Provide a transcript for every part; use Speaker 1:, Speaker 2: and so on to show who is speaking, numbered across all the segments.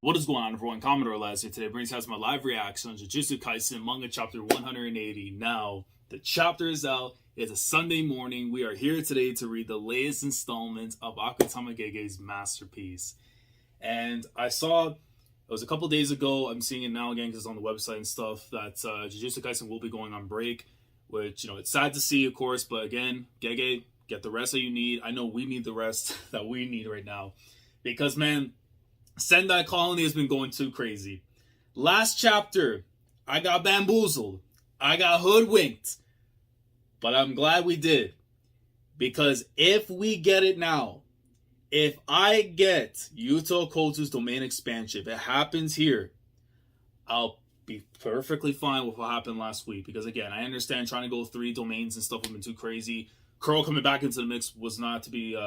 Speaker 1: What is going on, everyone? Commodore Laz here today, brings us my live reaction on Jujutsu Kaisen manga chapter 180. Now, the chapter is out. It's a Sunday morning. We are here today to read the latest installment of Gege's masterpiece. And I saw, it was a couple days ago, I'm seeing it now again because it's on the website and stuff, that Jujutsu Kaisen will be going on break, which, it's sad to see, of course, but again, Gege, get the rest that you need. I know we need the rest that we need right now. Because, man, Sendai Colony has been going too crazy. Last chapter, I got bamboozled. I got hoodwinked. But I'm glad we did. Because if we get it now, if I get Yuta Okkotsu's domain expansion, if it happens here, I'll be perfectly fine with what happened last week. Because again, I understand trying to go 3 domains and stuff have been too crazy. Curl coming back into the mix was not to be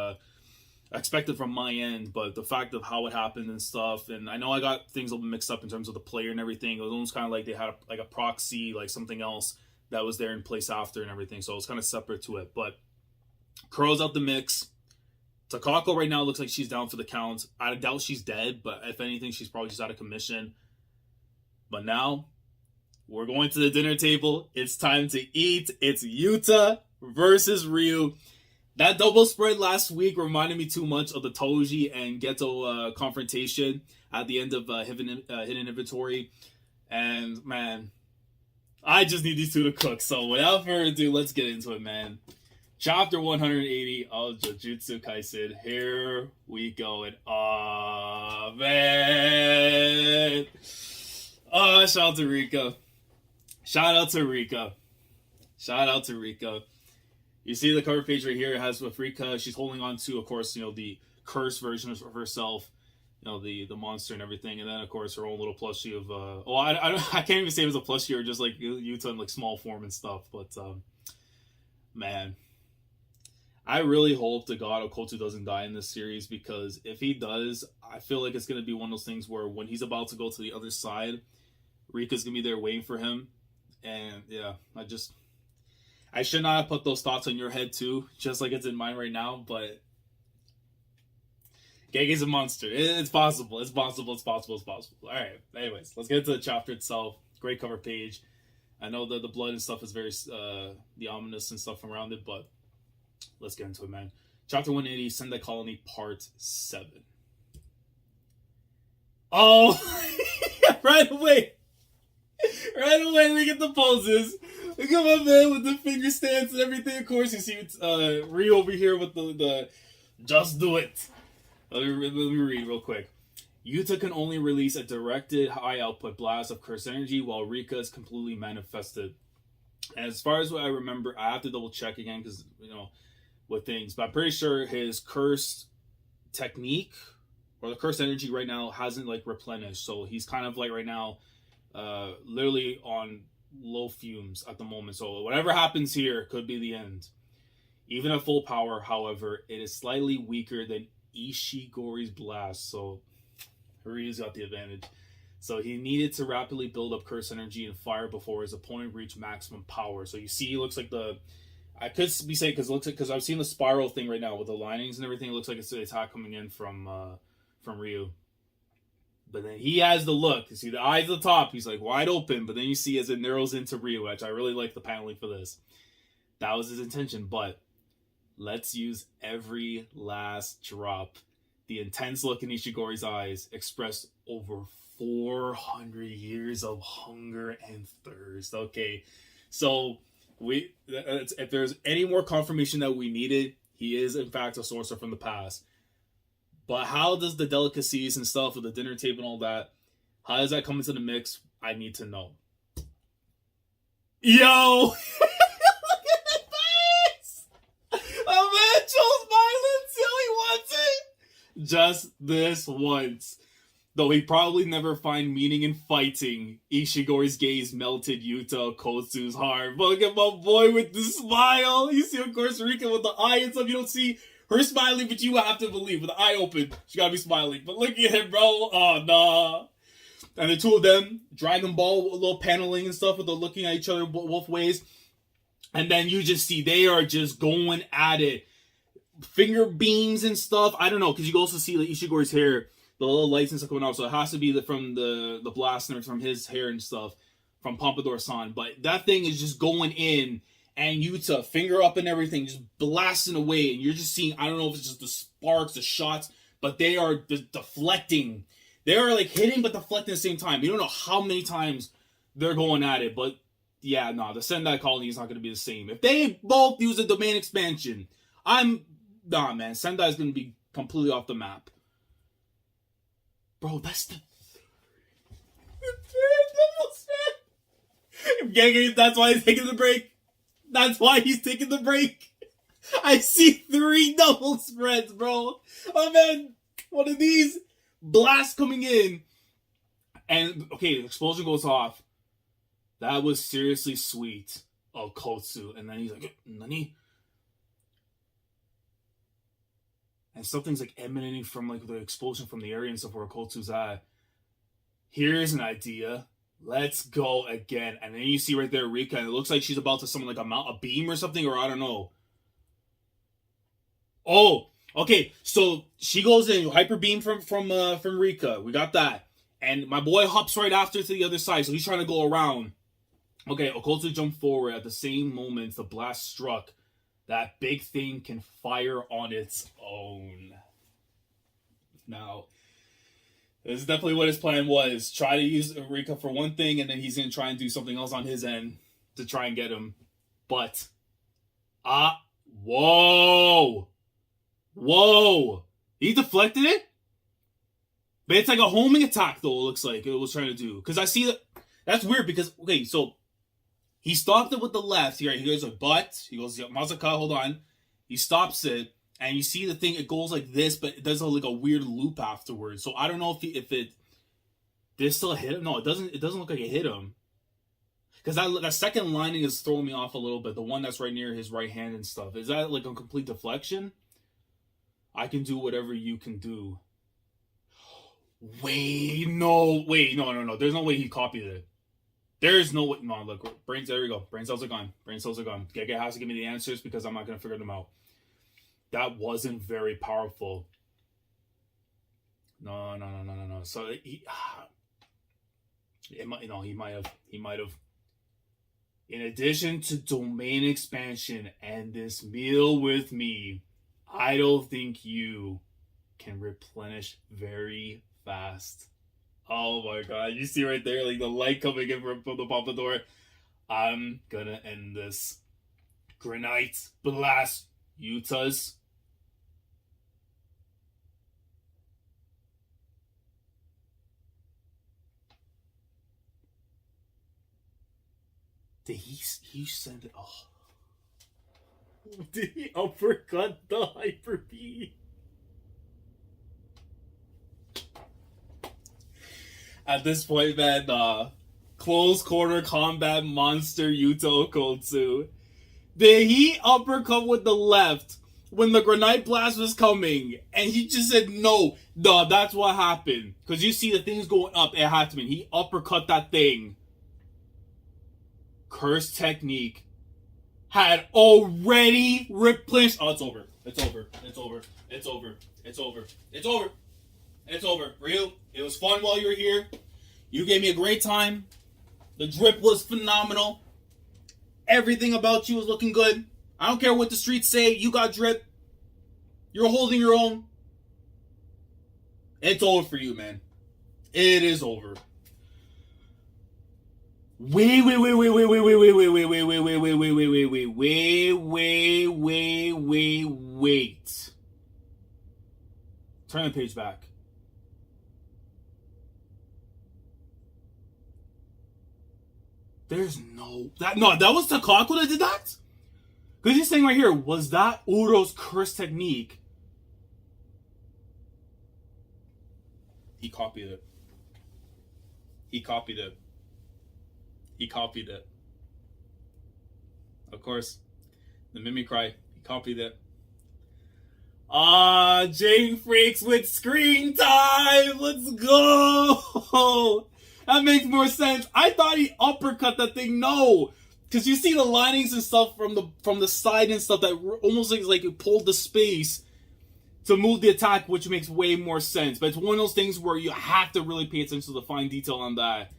Speaker 1: expected from my end, but the fact of how it happened and stuff, and I know I got things a little mixed up in terms of the player and everything. It was almost kind of like they had a proxy, like something else that was there in place after and everything, so it was kind of separate to it. But Curl's out the mix. Takako right now looks like she's down for the count. I doubt she's dead, but if anything, she's probably just out of commission. But now, we're going to the dinner table. It's time to eat. It's Yuta versus Ryu. That double spread last week reminded me too much of the Toji and Geto confrontation at the end of Hidden Inventory. And, man, I just need these two to cook. So, without further ado, let's get into it, man. Chapter 180 of Jujutsu Kaisen. Here we go. And, man. Shout out to Rika. Shout out to Rika. Shout out to Rika. You see the cover page right here. It has with Rika. She's holding on to, of course, the cursed version of herself, the monster and everything. And then, of course, her own little plushie of, I can't even say it was a plushie or just like Yuta in like small form and stuff. But, man, I really hope to God Okkotsu doesn't die in this series, because if he does, I feel like it's going to be one of those things where when he's about to go to the other side, Rika's going to be there waiting for him. And, yeah, I should not have put those thoughts on your head too, just like it's in mine right now, but Gege's a monster. It's possible. It's possible. It's possible. It's possible. All right. Anyways, let's get into the chapter itself. Great cover page. I know that the blood and stuff is very, the ominous and stuff around it, but let's get into it, man. Chapter 180, Sendai Colony, Part 7. Oh, right away. Right away, we get the poses. Look at my man with the finger stance and everything. Of course, you see Ryu over here with the just do it. Let me read real quick. Yuta can only release a directed high output blast of cursed energy, while Rika is completely manifested. And as far as what I remember, I have to double check again because with things, but I'm pretty sure his cursed technique or the cursed energy right now hasn't like replenished. So he's kind of like right now, literally on low fumes at the moment. So whatever happens here could be the end. Even at full power, however, it is slightly weaker than Ishigori's blast. So Ryu's got the advantage. So he needed to rapidly build up curse energy and fire before his opponent reached maximum power. So you see, it looks like I could be saying because I've seen the spiral thing right now with the linings and everything. It looks like it's the attack coming in from Ryu. But then he has the look. You see the eyes at the top. He's like wide open. But then you see as it narrows into Ryu, which I really like the paneling for this. That was his intention. But let's use every last drop. The intense look in Ishigori's eyes expressed over 400 years of hunger and thirst. Okay, so if there's any more confirmation that we needed, he is in fact a sorcerer from the past. But how does the delicacies and stuff with the dinner table and all that, how does that come into the mix? I need to know. Yo! Look at the face! A man chose violence till he wants it! Just this once. Though he probably never find meaning in fighting, Ishigori's gaze melted Yuta Okkotsu's heart. But look at my boy with the smile. You see, of course, Rika with the eye and stuff. You don't see her smiling, but you have to believe with the eye open, she gotta be smiling. But look at him, bro. Oh, nah. And the two of them, Dragon Ball, a little paneling and stuff, with the looking at each other both ways. And then you just see they are just going at it. Finger beams and stuff. I don't know, because you can also see like Ishigori's hair the little lights and stuff coming out. So it has to be from the blast and from his hair and stuff from Pompadour-san. But that thing is just going in, and Yuta, finger up and everything, just blasting away. And you're just seeing, I don't know if it's just the sparks, the shots, but they are deflecting. They are like hitting but deflecting at the same time. You don't know how many times they're going at it. But yeah, no, the Sendai Colony is not going to be the same. If they both use a domain expansion, man, Sendai is going to be completely off the map. Bro, that's the Gege, that's why he's taking the break. That's why he's taking the break. I see 3 double spreads, bro. Oh, man. One of these blasts coming in. And, okay, the explosion goes off. That was seriously sweet. Okkotsu. And then he's like, Nani? And something's like emanating from like the explosion from the area and stuff where Okkotsu's at. Here's an idea. Let's go again. And then you see right there Rika, and it looks like she's about to summon like a beam or something, or I don't know. Oh, okay. So she goes in, hyper beam from Rika. We got that. And my boy hops right after to the other side, so he's trying to go around. Okay, Okkotsu jumped forward. At the same moment the blast struck, that big thing can fire on its own. Now, this is definitely what his plan was. Try to use Rika for one thing, and then he's going to try and do something else on his end to try and get him. But, whoa! He deflected it? But it's like a homing attack, though, it looks like it was trying to do. Because I see that. That's weird, because, okay, so he stopped it with the left. He goes like, but. He goes, Mazaka, hold on. He stops it. And you see the thing, it goes like this, but it does like a weird loop afterwards. So I don't know if it did still hit him. No, it doesn't look like it hit him. Because that second lining is throwing me off a little bit. The one that's right near his right hand and stuff. Is that like a complete deflection? I can do whatever you can do. No. There's no way he copied it. There's no way. No, look. There we go. Brain cells are gone. Gege has to give me the answers because I'm not going to figure them out. That wasn't very powerful. No. So he might have. In addition to domain expansion and this meal with me, I don't think you can replenish very fast. Oh my god! You see right there, like the light coming in from the Pompadour. I'm gonna end this. Granite blast. Yuta's. Did he send it? Oh. Did he uppercut the Hyper B? At this point, man, close quarter combat monster Yuta Okkotsu. Did he uppercut with the left when the grenade blast was coming? And he just said, no, that's what happened. Because you see the things going up, it had to be. He uppercut that thing. Curse technique had already replenished. Oh, it's over. It's over. Ryu, it was fun while you were here. You gave me a great time. The drip was phenomenal. Everything about you was looking good. I don't care what the streets say. You got drip. You're holding your own. It's over for you, man. It is over. Wait. Turn the page back. There's no... That was Takaku that did that? Because he's saying right here, was that Uro's curse technique? He copied it. Of course, the Mimicry, he copied it. Jane Freaks with screen time! Let's go! That makes more sense. I thought he uppercut that thing. No! Because you see the linings and stuff from the side and stuff that almost looks like it pulled the space to move the attack, which makes way more sense. But it's one of those things where you have to really pay attention to the fine detail on that.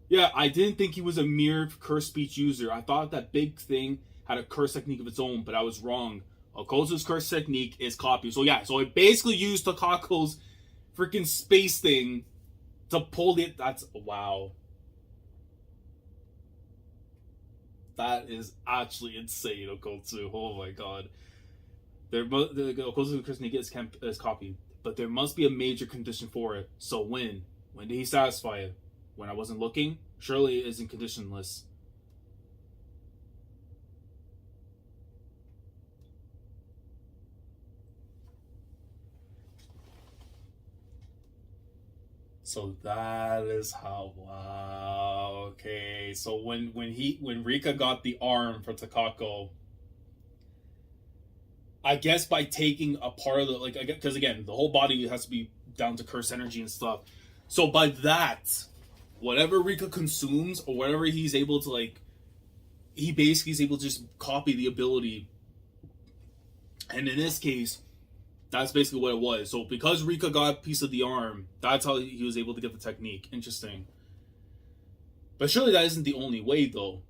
Speaker 1: Yeah, I didn't think he was a mere curse speech user. I thought that big thing had a curse technique of its own, but I was wrong. Okkotsu's curse technique is copy. So yeah, so it basically used Takako's freaking space thing to pull the... That's... Wow. That is actually insane, Okkotsu. Oh my god. The Okkotsu's curse technique is copy, but there must be a major condition for it. So when? When did he satisfy it? When I wasn't looking? Surely it isn't conditionless. So that is how. Wow. Okay. So when Rika got the arm for Takako, I guess by taking a part of the because again the whole body has to be down to curse energy and stuff. So by that, whatever Rika consumes or whatever he's able to he basically is able to just copy the ability. And in this case, that's basically what it was. So because Rika got a piece of the arm, that's how he was able to get the technique. Interesting. But surely that isn't the only way, though.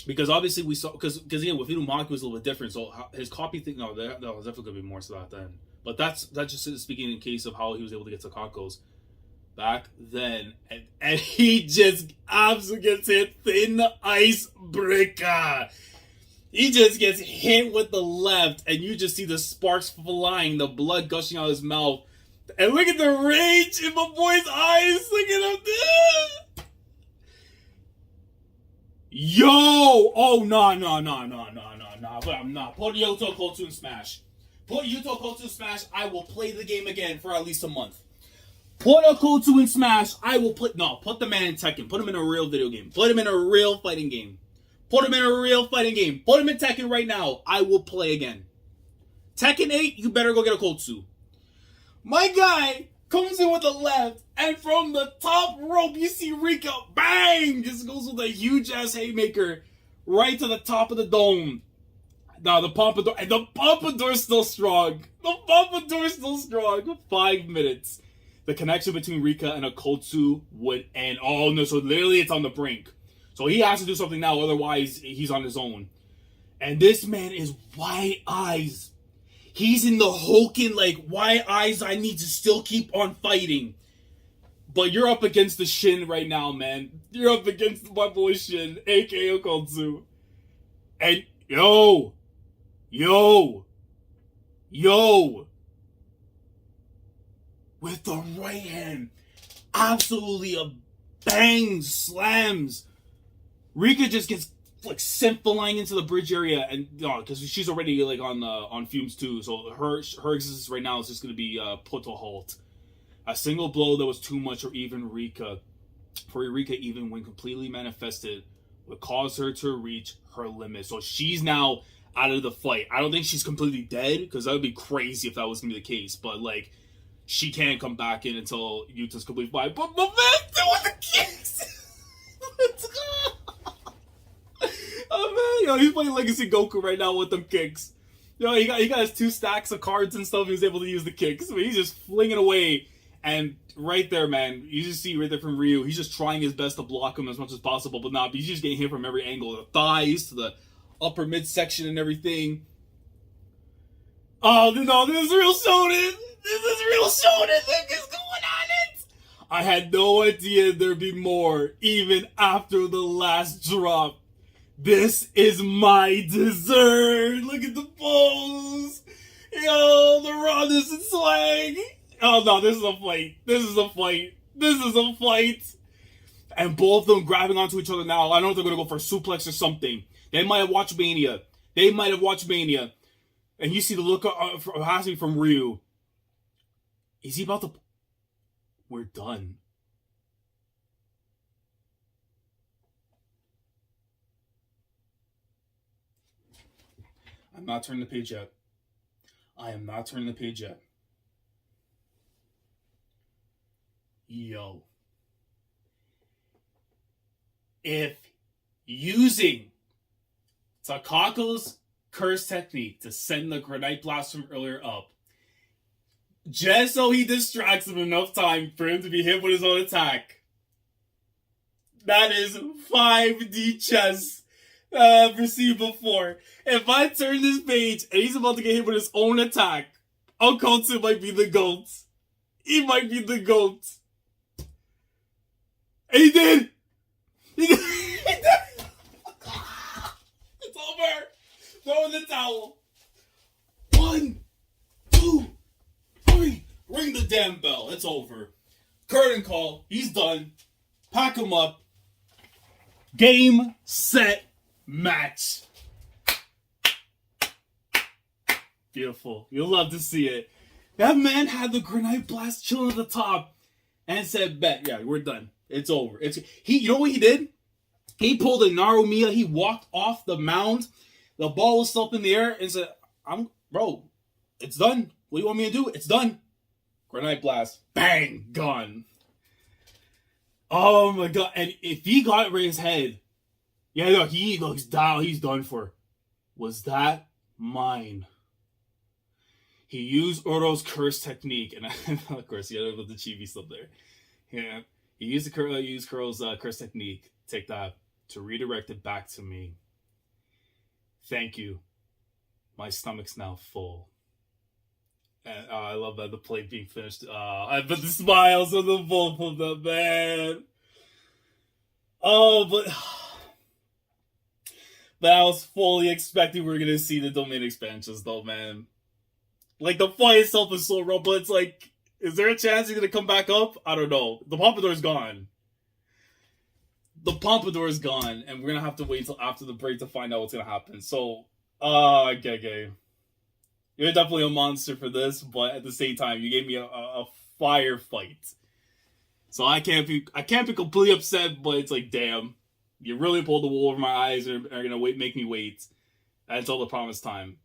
Speaker 1: Because obviously we saw... Because again, with Inumaki was a little bit different. So his copy thing... No, there's definitely going to be more to that then. But that's just speaking in case of how he was able to get Takako's back then. And he just absolutely gets hit thin icebreaker. He just gets hit with the left, and you just see the sparks flying, the blood gushing out of his mouth. And look at the rage in my boy's eyes. Look at him. Yo! Oh, no. But I'm not. Put Yuta Okkotsu in Smash. Put Yuta Okkotsu in Smash. I will play the game again for at least a month. Put Okkotsu in Smash. I will put... No, put the man in Tekken. Put him in a real video game. Put him in a real fighting game. Put him in a real fighting game. Put him in Tekken right now. I will play again. Tekken 8, you better go get Okkotsu. My guy comes in with the left, and from the top rope, you see Rika, bang! Just goes with a huge-ass haymaker right to the top of the dome. Now, the Pompadour, and the Pompadour's still strong. The Pompadour's still strong. 5 minutes. The connection between Rika and Okkotsu would end. Oh, no, so literally it's on the brink. So he has to do something now, otherwise he's on his own. And this man is white eyes. He's in the Hoken, white eyes, I need to still keep on fighting. But you're up against the Shin right now, man. You're up against my boy Shin, a.k.a. Okkotsu. And, yo. With the right hand, absolutely a bang slams. Rika just gets sent flying into the bridge area, and because she's already on fumes too, so her existence right now is just going to be put to a halt. A single blow that was too much for Rika, even when completely manifested, would cause her to reach her limit. So she's now out of the fight. I don't think she's completely dead, because that would be crazy if that was going to be the case. But she can't come back in until Yuta's completely fine. But my man doing the kicks. Let's go. Oh man, he's playing Legacy Goku right now with them kicks. He got his 2 stacks of cards and stuff. He was able to use the kicks. I mean, he's just flinging away. And right there, man, you just see right there from Ryu, he's just trying his best to block him as much as possible, but he's just getting hit from every angle. The thighs to the upper midsection and everything. Oh, no, this is real shonen. Look, is going on it. I had no idea there'd be more, even after the last drop. This is my dessert. Look at the pose. Yo, the rawness and swag. Oh no, this is a fight. And both of them grabbing onto each other now. I don't know if they're going to go for a suplex or something. They might have watched Mania. And you see the look passing from Ryu. Is he about to... We're done. I'm not turning the page yet. I am not turning the page yet. Yo. If using Takako's curse technique to send the grenade blast from earlier up. Just so he distracts him enough time for him to be hit with his own attack. That is 5D chess I've ever seen before. If I turn this page and he's about to get hit with his own attack, Okkotsu might be the GOAT. He might be the GOAT. And he did! He did! It's over! Throw in the towel. 1, 2, 3. Ring the damn bell. It's over. Curtain call. He's done. Pack him up. Game, set, match. Beautiful. You'll love to see it. That man had the grenade blast chilling at the top and said, bet, yeah, we're done. It's over. You know what he did? He pulled a Narumiya. He walked off the mound. The ball was still up in the air and said, bro, it's done. What do you want me to do? It's done. Grenade blast. Bang. Gone. Oh my god. And if he got it right in his head, yeah, no, he looks down. He's done for. Was that mine? He used Oro's curse technique. And of course, he had the chibi stuff there. Yeah. He used Kuro's curse technique. Take that to redirect it back to me. Thank you. My stomach's now full. And I love that the plate being finished. I put the smiles on the both of them, man. Oh, but I was fully expecting we were gonna see the domain expansions, though, man. Like the fight itself is so rough, but it's like, is there a chance he's gonna come back up? I don't know. The Pompadour's gone. The Pompadour is gone, and we're gonna have to wait till after the break to find out what's gonna happen. So, Gege, you're definitely a monster for this, but at the same time, you gave me a fire fight. So I can't be completely upset, but it's like, damn, you really pulled the wool over my eyes and are gonna make me wait until the promised time.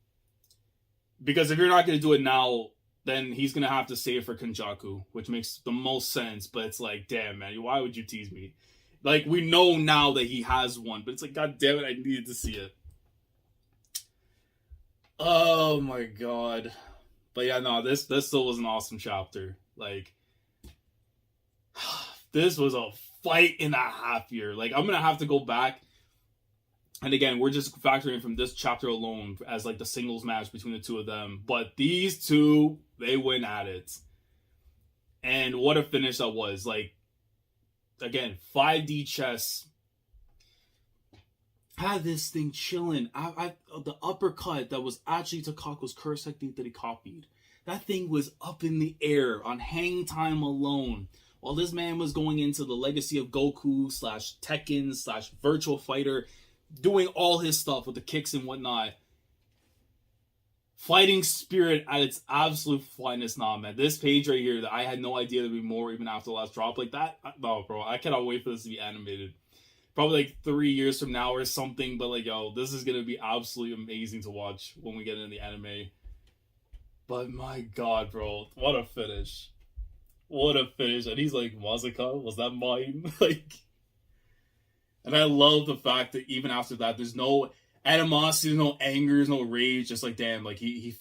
Speaker 1: Because if you're not gonna do it now, then he's gonna have to save it for Kenjaku, which makes the most sense. But it's like, damn, man, why would you tease me? Like, we know now that he has one, but it's like, god damn it, I needed to see it. Oh my god. But yeah, no, this still was an awesome chapter. Like, this was a fight and a half here. Like, I'm gonna have to go back. And again, we're just factoring from this chapter alone as like the singles match between the two of them. But these two, they went at it. And what a finish that was. Like, again, 5D chess. Had this thing chilling. The uppercut that was actually Takako's curse technique that he copied. That thing was up in the air on hang time alone. While this man was going into the legacy of Goku / Tekken / Virtual Fighter, doing all his stuff with the kicks and whatnot. Fighting spirit at its absolute finest. Nah, man. This page right here, that I had no idea there'd be more even after the last drop. Like that, no, bro. I cannot wait for this to be animated. Probably like 3 years from now or something. But like, yo, this is going to be absolutely amazing to watch when we get into the anime. But my god, bro. What a finish. What a finish. And he's like, Mazaka, was that mine? Like... And I love the fact that even after that, there's no animosity, no anger, there's no rage. Just like, damn, like he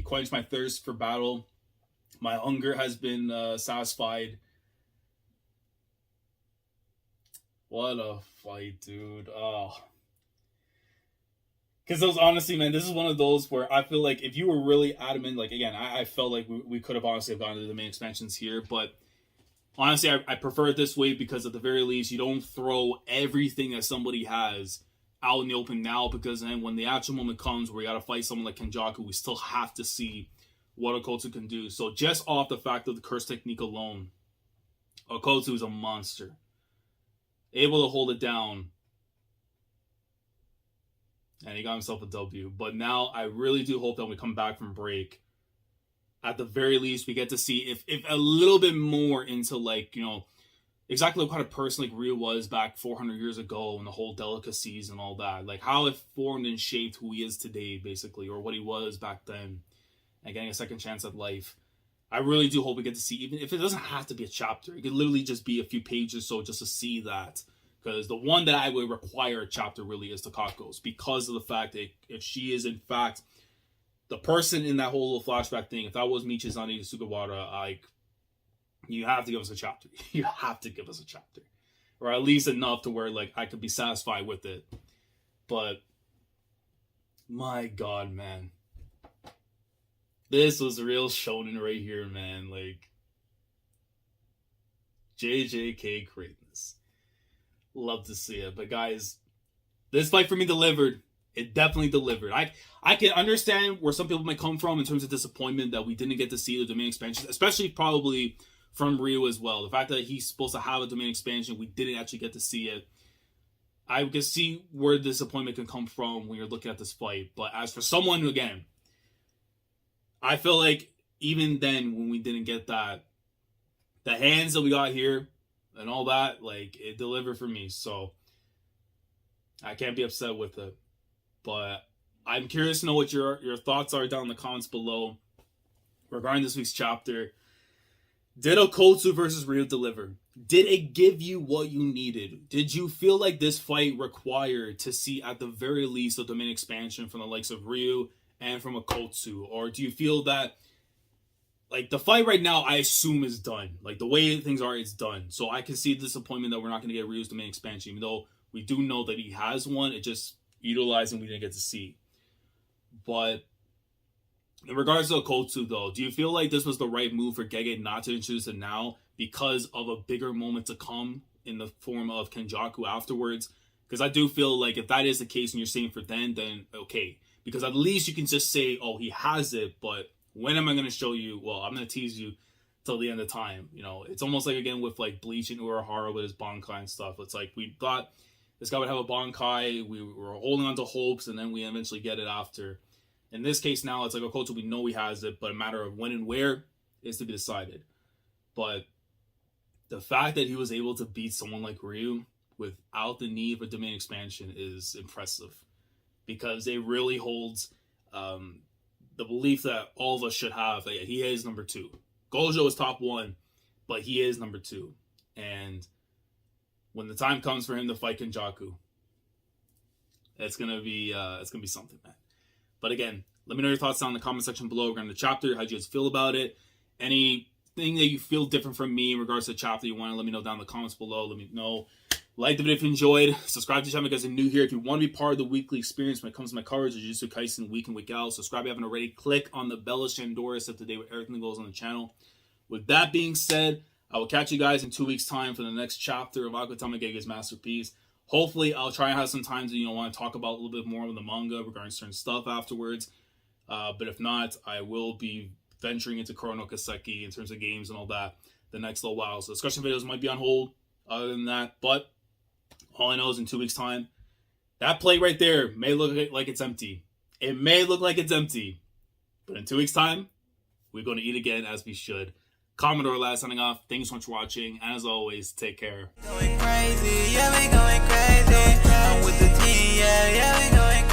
Speaker 1: quenched my thirst for battle. My hunger has been satisfied. What a fight, dude. Oh. Because those, honestly, man, this is one of those where I feel like if you were really adamant, like, again, I felt like we could have honestly gone to the main expansions here, but honestly, I prefer it this way because at the very least, you don't throw everything that somebody has out in the open now, because then when the actual moment comes where you got to fight someone like Kenjaku, we still have to see what Okkotsu can do. So just off the fact of the curse technique alone, Okkotsu is a monster. Able to hold it down. And he got himself a W. But now I really do hope that when we come back from break, at the very least, we get to see if a little bit more into, like, you know, exactly what kind of person like Ryu was back 400 years ago and the whole delicacies and all that. Like, how it formed and shaped who he is today, basically, or what he was back then, and getting a second chance at life. I really do hope we get to see, even if it doesn't have to be a chapter, it could literally just be a few pages so just to see that. Because the one that I would require a chapter really is Takako's, because of the fact that if she is in fact the person in that whole little flashback thing, if that was Michizane Sugawara, like, you have to give us a chapter. You have to give us a chapter. Or at least enough to where, like, I could be satisfied with it. But, my God, man. This was real shonen right here, man. Like, JJK greatness. Love to see it. But, guys, this fight for me delivered. It definitely delivered. I can understand where some people might come from in terms of disappointment that we didn't get to see the domain expansion, especially probably from Ryu as well. The fact that he's supposed to have a domain expansion, we didn't actually get to see it. I can see where disappointment can come from when you're looking at this fight. But as for someone who, again, I feel like even then when we didn't get that, the hands that we got here and all that, like, it delivered for me. So I can't be upset with it. But I'm curious to know what your thoughts are down in the comments below regarding this week's chapter. Did Okkotsu versus Ryu deliver? Did it give you what you needed? Did you feel like this fight required to see at the very least a domain expansion from the likes of Ryu and from Okkotsu? Or do you feel that, like, the fight right now, I assume, is done. Like, the way things are, it's done. So I can see the disappointment that we're not going to get Ryu's domain expansion, even though we do know that he has one. It just utilizing we didn't get to see. But in regards to Okkotsu, though, do you feel like this was the right move for Gege not to introduce it now because of a bigger moment to come in the form of Kenjaku afterwards? Because I do feel like if that is the case and you're saying for then okay. Because at least you can just say, oh, he has it, but when am I going to show you? Well, I'm going to tease you till the end of time. You know, it's almost like, again, with like Bleach and Urahara with his Bankai and stuff. It's like we thought this guy would have a Bankai, we were holding on to hopes, and then we eventually get it after. In this case now, it's like Okkotsu, we know he has it, but a matter of when and where is to be decided. But the fact that he was able to beat someone like Ryu without the need for domain expansion is impressive. Because it really holds the belief that all of us should have that he is number 2. Gojo is top 1, but he is number 2. And when the time comes for him to fight Kenjaku, it's gonna be something, man. But again, let me know your thoughts down in the comment section below regarding the chapter. How do you guys feel about it? Anything that you feel different from me in regards to the chapter you want to let me know down in the comments below. Let me know. Like the video if you enjoyed. Subscribe to the channel if you guys are new here. If you want to be part of the weekly experience when it comes to my coverage of Jujutsu Kaisen week in, week out, subscribe if you haven't already. Click on the bell to Shandora set the day with everything that goes on the channel. With that being said, I will catch you guys in 2 weeks' time for the next chapter of Akutama Gege's masterpiece. Hopefully, I'll try and have some time to want to talk about a little bit more of the manga regarding certain stuff afterwards. But if not, I will be venturing into Chrono Kaseki in terms of games and all that the next little while. So discussion videos might be on hold other than that. But all I know is in 2 weeks' time, that plate right there may look like it's empty. It may look like it's empty. But in 2 weeks' time, we're going to eat again as we should. Commodore last signing off. Thanks so much for watching. And as always, take care. Going crazy, yeah, we going crazy. I'm with the team, yeah, we going crazy.